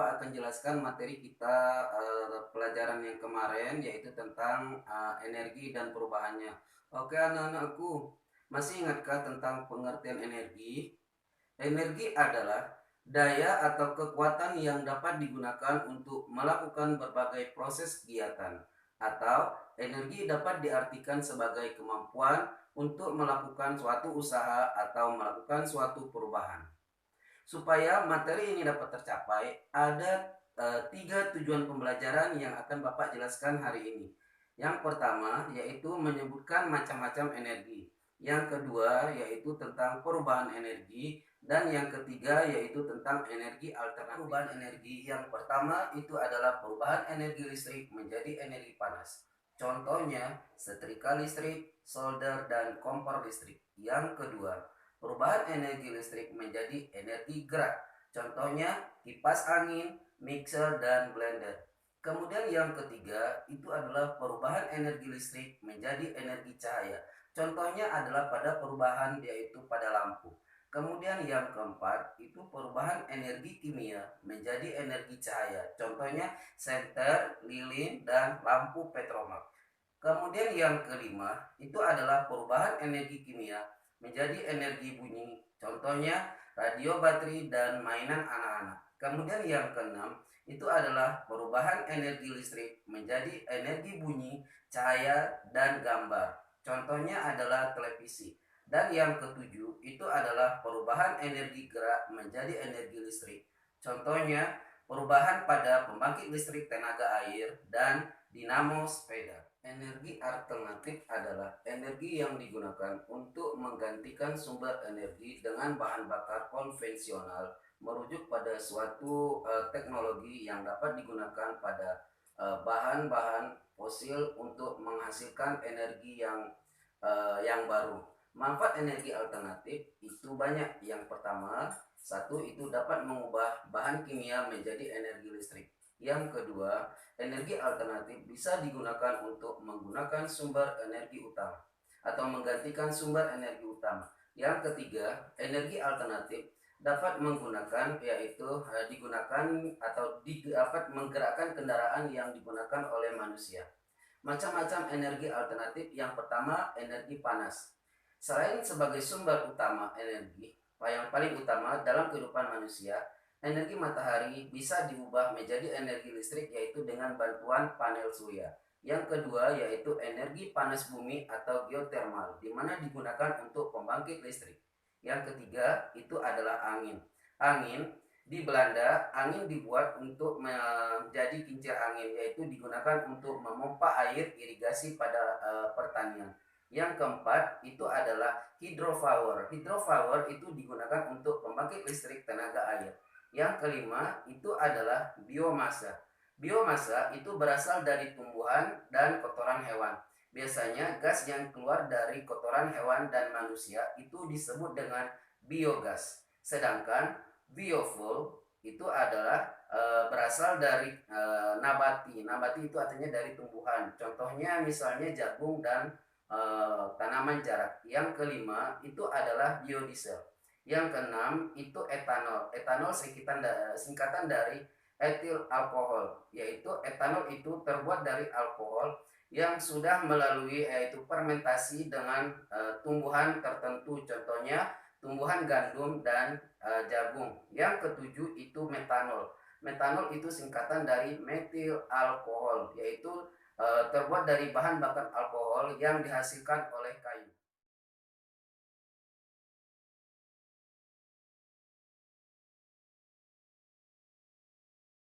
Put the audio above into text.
Bapak akan jelaskan materi kita pelajaran yang kemarin yaitu tentang energi dan perubahannya. Oke anak-anakku, masih ingatkah tentang pengertian energi? Energi adalah daya atau kekuatan yang dapat digunakan untuk melakukan berbagai proses kegiatan, atau energi dapat diartikan sebagai kemampuan untuk melakukan suatu usaha atau melakukan suatu perubahan. Supaya materi ini dapat tercapai, ada tiga tujuan pembelajaran yang akan Bapak jelaskan hari ini. Yang pertama yaitu menyebutkan macam-macam energi. Yang kedua yaitu tentang perubahan energi. Dan yang ketiga yaitu tentang energi alternatif. Perubahan energi yang pertama itu adalah perubahan energi listrik menjadi energi panas. Contohnya setrika listrik, solder, dan kompor listrik. Yang kedua, perubahan energi listrik menjadi energi gerak. Contohnya kipas angin, mixer, dan blender. Kemudian yang ketiga itu adalah perubahan energi listrik menjadi energi cahaya. Contohnya adalah pada perubahan yaitu pada lampu. Kemudian yang keempat itu perubahan energi kimia menjadi energi cahaya. Contohnya senter, lilin, dan lampu petromak. Kemudian yang kelima itu adalah perubahan energi kimia menjadi energi bunyi. Contohnya radio, baterai, dan mainan anak-anak. Kemudian yang keenam itu adalah perubahan energi listrik menjadi energi bunyi, cahaya, dan gambar. Contohnya adalah televisi. Dan yang ketujuh itu adalah perubahan energi gerak menjadi energi listrik. Contohnya perubahan pada pembangkit listrik tenaga air dan dinamo sepeda. Energi alternatif adalah energi yang digunakan untuk menggantikan sumber energi dengan bahan bakar konvensional, merujuk pada suatu teknologi yang dapat digunakan pada bahan-bahan fosil untuk menghasilkan energi yang baru. Manfaat energi alternatif itu banyak. Yang pertama, satu itu dapat mengubah bahan kimia menjadi energi listrik. Yang kedua, energi alternatif bisa digunakan untuk menggunakan sumber energi utama atau menggantikan sumber energi utama. Yang ketiga, energi alternatif dapat menggunakan yaitu digunakan atau dapat menggerakkan kendaraan yang digunakan oleh manusia. Macam-macam energi alternatif. Yang pertama, energi panas. Selain sebagai sumber utama energi, yang paling utama dalam kehidupan manusia, energi matahari bisa diubah menjadi energi listrik yaitu dengan bantuan panel surya. Yang kedua yaitu energi panas bumi atau geotermal, di mana digunakan untuk pembangkit listrik. Yang ketiga itu adalah angin. Angin di Belanda, angin dibuat untuk menjadi kincir angin, yaitu digunakan untuk memompa air irigasi pada pertanian. Yang keempat itu adalah hydropower. Hydropower itu digunakan untuk pembangkit listrik tenaga air. Yang kelima itu adalah biomasa. Biomasa itu berasal dari tumbuhan dan kotoran hewan. Biasanya gas yang keluar dari kotoran hewan dan manusia itu disebut dengan biogas. Sedangkan biofuel itu adalah berasal dari nabati. Nabati itu artinya dari tumbuhan. Contohnya misalnya jagung dan tanaman jarak. Yang kelima itu adalah biodiesel. Yang keenam itu etanol. Etanol singkatan dari etil alkohol, yaitu etanol itu terbuat dari alkohol yang sudah melalui yaitu fermentasi dengan tumbuhan tertentu, contohnya tumbuhan gandum dan jagung. Yang ketujuh itu metanol. Metanol itu singkatan dari metil alkohol, yaitu terbuat dari bahan bakar alkohol yang dihasilkan oleh kayu.